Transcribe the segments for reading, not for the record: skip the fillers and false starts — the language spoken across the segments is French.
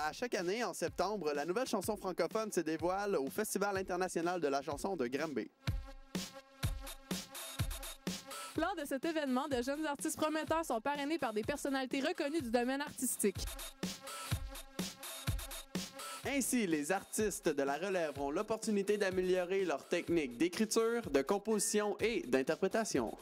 À chaque année, en septembre, la nouvelle chanson francophone se dévoile au Festival international de la chanson de Granby. Lors de cet événement, de jeunes artistes prometteurs sont parrainés par des personnalités reconnues du domaine artistique. Ainsi, les artistes de la relève ont l'opportunité d'améliorer leur technique d'écriture, de composition et d'interprétation.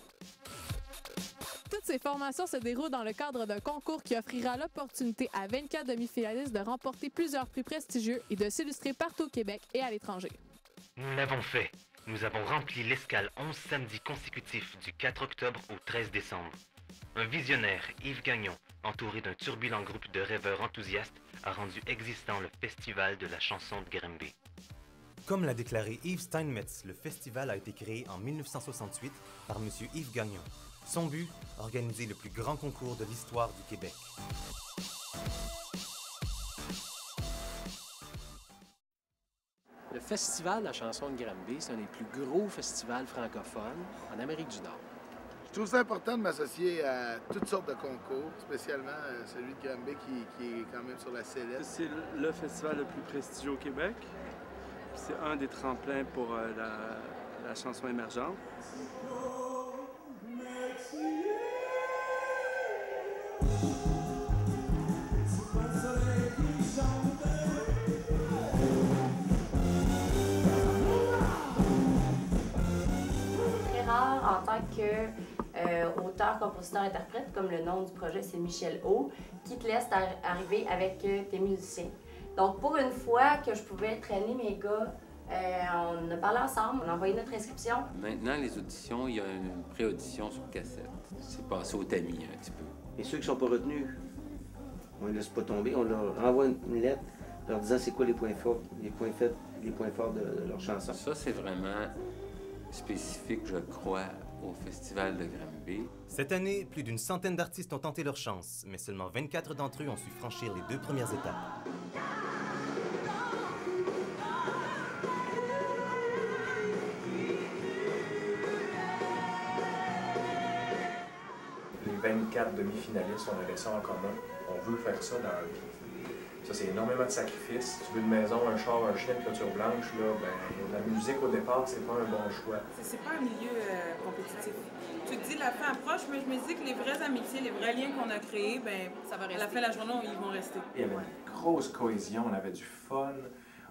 Toutes ces formations se déroulent dans le cadre d'un concours qui offrira l'opportunité à 24 demi-finalistes de remporter plusieurs prix prestigieux et de s'illustrer partout au Québec et à l'étranger. Nous l'avons fait. Nous avons rempli l'escale 11 samedis consécutifs du 4 octobre au 13 décembre. Un visionnaire, Yves Gagnon, entouré d'un turbulent groupe de rêveurs enthousiastes, a rendu existant le Festival de la chanson de Granby. Comme l'a déclaré Yves Steinmetz, le festival a été créé en 1968 par M. Yves Gagnon. Son but, organiser le plus grand concours de l'histoire du Québec. Le Festival de la chanson de Granby, c'est un des plus gros festivals francophones en Amérique du Nord. Je trouve ça important de m'associer à toutes sortes de concours, spécialement celui de Granby qui est quand même sur la sellette. C'est le festival le plus prestigieux au Québec. C'est un des tremplins pour la chanson émergente. En tant qu'auteur, compositeur, interprète, comme le nom du projet, c'est Michel O, qui te laisse arriver avec tes musiciens. Donc, pour une fois que je pouvais traîner mes gars, on a parlé ensemble, on a envoyé notre inscription. Maintenant, les auditions, il y a une pré-audition sur cassette. C'est passé au tamis un petit peu. Et ceux qui ne sont pas retenus, on ne les laisse pas tomber, on leur envoie une lettre leur disant c'est quoi les points forts, les points forts de leur chanson. Ça, c'est vraiment spécifique, je crois, au Festival de Granby. Cette année, plus d'une centaine d'artistes ont tenté leur chance, mais seulement 24 d'entre eux ont su franchir les 2 premières étapes. Les 24 demi-finalistes, on avait ça en commun. On veut faire ça dans la vie. Ça, c'est énormément de sacrifices. Si tu veux une maison, un char, un chien, une clôture blanche, là, ben, la musique au départ, c'est pas un bon choix. C'est pas un milieu compétitif. Tu te dis, la fin approche, mais je me dis que les vraies amitiés, les vrais liens qu'on a créés, ben, ça va rester. À la fin de la journée, ils vont rester. Il y avait une grosse cohésion, on avait du fun,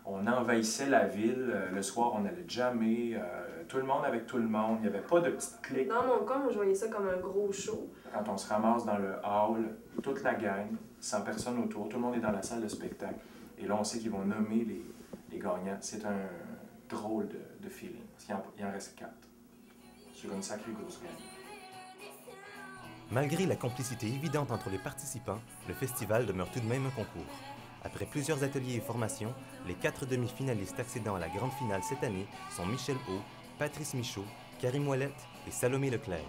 on envahissait la ville. Le soir, on allait jammer, tout le monde avec tout le monde. Il n'y avait pas de petites cliques. Dans mon cas, moi, je voyais ça comme un gros show. Quand on se ramasse dans le hall, toute la gang, 100 personnes autour, tout le monde est dans la salle de spectacle. Et là, on sait qu'ils vont nommer les gagnants. C'est un drôle de feeling. Parce qu'il en reste 4. Sur une sacrée grosse gang. Malgré la complicité évidente entre les participants, le festival demeure tout de même un concours. Après plusieurs ateliers et formations, les 4 demi-finalistes accédant à la grande finale cette année sont Michel O, Patrice Michaud, Karim Ouellette et Salomé Leclerc.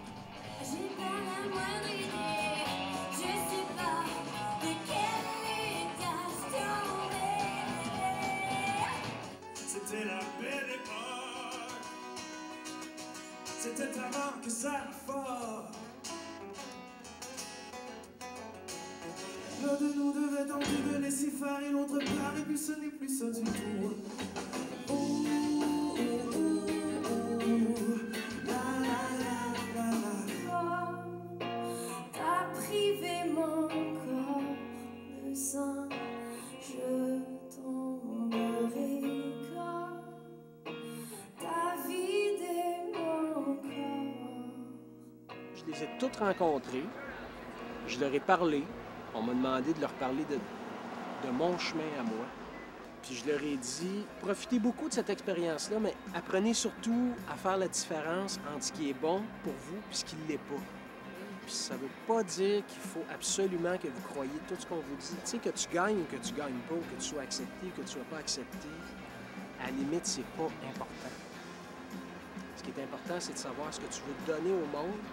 C'était la belle époque, c'était avant que ça fort. L'un de nous devait tenter de laisser faire et l'autre part, et puis ce n'est plus ça du tout. Oh, oh, oh, oh, la la la la. T'as privé mon corps de sang, je tomberai quand t'as vidé mon corps. Je les ai toutes rencontrés, je leur ai parlé. On m'a demandé de leur parler de mon chemin à moi. Puis je leur ai dit, profitez beaucoup de cette expérience-là, mais apprenez surtout à faire la différence entre ce qui est bon pour vous et ce qui ne l'est pas. Puis ça ne veut pas dire qu'il faut absolument que vous croyiez tout ce qu'on vous dit. Tu sais, que tu gagnes ou que tu gagnes pas, ou que tu sois accepté ou que tu ne sois pas accepté, à la limite, c'est pas important. Ce qui est important, c'est de savoir ce que tu veux donner au monde,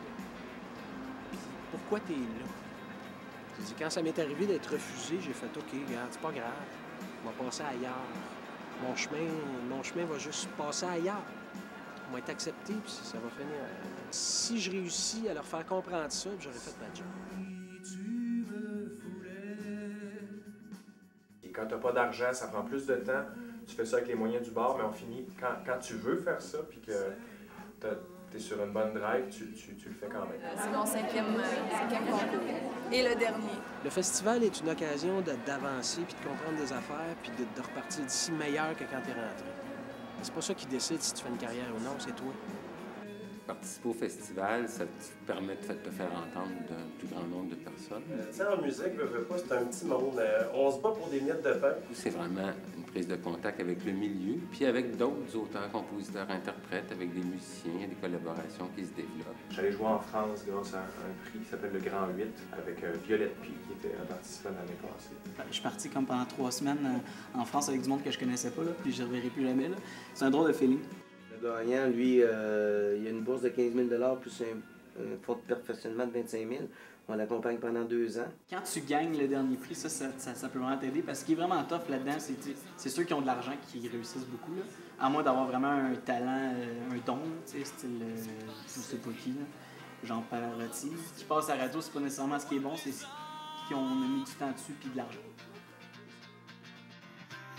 puis pourquoi tu es là. Quand ça m'est arrivé d'être refusé, j'ai fait « OK, regarde, c'est pas grave, on va passer ailleurs. Mon chemin va juste passer ailleurs. On va être accepté, puis ça va finir. Si je réussis à leur faire comprendre ça, j'aurais fait ma job. » Il est Quand tu n'as pas d'argent, ça prend plus de temps. Tu fais ça avec les moyens du bord, mais on finit, quand tu veux faire ça, puis que tu es sur une bonne drive, tu le fais quand même. C'est mon cinquième concours. Et le dernier. Le festival est une occasion d'avancer, puis de comprendre des affaires, puis de repartir d'ici meilleur que quand tu es rentré. C'est pas ça qui décide si tu fais une carrière ou non, c'est toi. Participer au festival, ça te permet de te faire entendre d'un plus grand nombre de personnes. Tu sais, en musique, c'est un petit monde. On se bat pour des miettes de pain. C'est vraiment une prise de contact avec le milieu, puis avec d'autres auteurs, compositeurs, interprètes, avec des musiciens, des collaborations qui se développent. J'allais jouer en France grâce à un prix qui s'appelle le Grand 8 avec Violette Pie, qui était un participant l'année passée. Je suis parti comme pendant 3 semaines en France avec du monde que je connaissais pas, là, puis je ne reverrai plus jamais. C'est un drôle de feeling. Le gagnant, lui, il a une bourse de 15 000 plus un fonds de perfectionnement de 25 000. On l'accompagne pendant 2 ans. Quand tu gagnes le dernier prix, ça peut vraiment t'aider parce qu'il est vraiment tough là-dedans. C'est ceux qui ont de l'argent qui réussissent beaucoup, là. À moins d'avoir vraiment un talent, un don, style, je sais pas qui, là, genre Pavarotti. Qui passe à la radio, c'est pas nécessairement ce qui est bon, c'est qui ont mis du temps dessus puis de l'argent.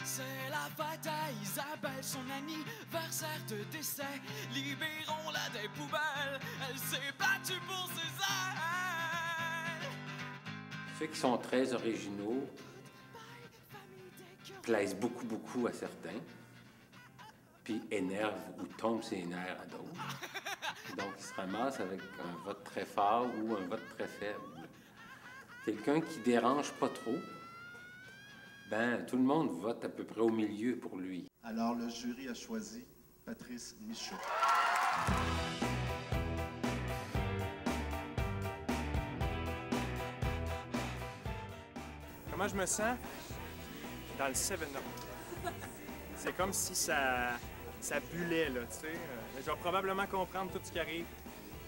C'est la fête à Isabelle, son anniversaire de décès. Libérons-la des poubelles, elle s'est battue pour ses ailes. Ceux qui sont très originaux plaisent beaucoup à certains, puis énervent ou tombent ses nerfs à d'autres. Donc, ils se ramassent avec un vote très fort ou un vote très faible. Quelqu'un qui dérange pas trop, ben, tout le monde vote à peu près au milieu pour lui. Alors, le jury a choisi Patrice Michaud. Comment je me sens? Dans le 7-Up. C'est comme si ça bullait, là, tu sais. Je vais probablement comprendre tout ce qui arrive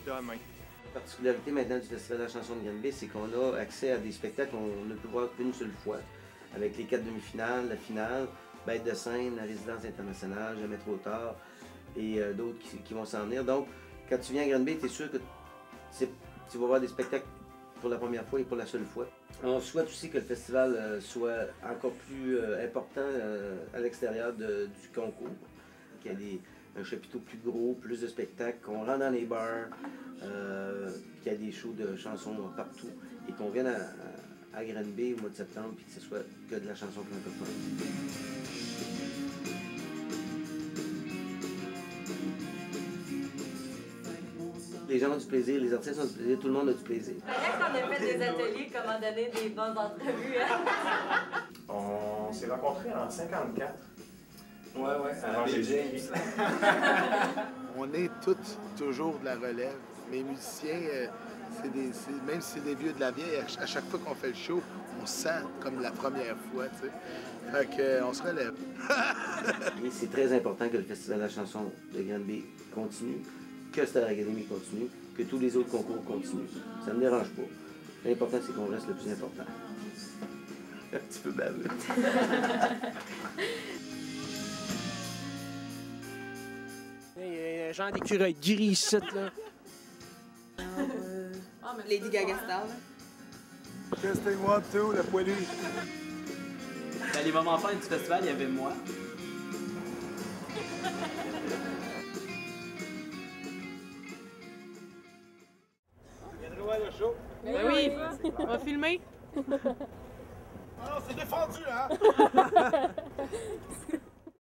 demain. La particularité maintenant du Festival de la chanson de Granby, c'est qu'on a accès à des spectacles qu'on ne peut voir qu'une seule fois. Avec les 4 demi-finales, la finale, Bête de scène, la résidence internationale, Jamais trop tard et d'autres qui vont s'en venir. Donc, quand tu viens à Granby, tu es sûr que tu vas voir des spectacles pour la première fois et pour la seule fois. On souhaite aussi que le festival soit encore plus important à l'extérieur du concours, qu'il y ait un chapiteau plus gros, plus de spectacles, qu'on rentre dans les bars, qu'il y ait des shows de chansons partout et qu'on vienne à Granby au mois de septembre, puis que ce soit que de la chanson francophone. Les gens ont du plaisir, les artistes ont du plaisir, tout le monde a du plaisir. Quand on a fait des ateliers, comment donner des bonnes entrevues, hein? On s'est rencontrés en 54. Ouais, avant Jésus-Christ. On est tous toujours de la relève. Les musiciens, même si c'est des vieux de la vieille, à chaque fois qu'on fait le show, on se sent comme la première fois, tu sais. Fait qu'on se relève. Et c'est très important que le Festival de la chanson de Granby continue, que Star Academy continue, que tous les autres concours continuent. Ça ne me dérange pas. L'important, c'est qu'on reste le plus important. Un petit peu baveux. Il y a un genre d'écureuil gris ici, là. Lady Gaga Star, Testing 1, 2, le poilu. Dans les moments forts du festival, il y avait moi. Viendrez voir le show. Ben oui, on va filmer. Ah, c'est défendu, hein?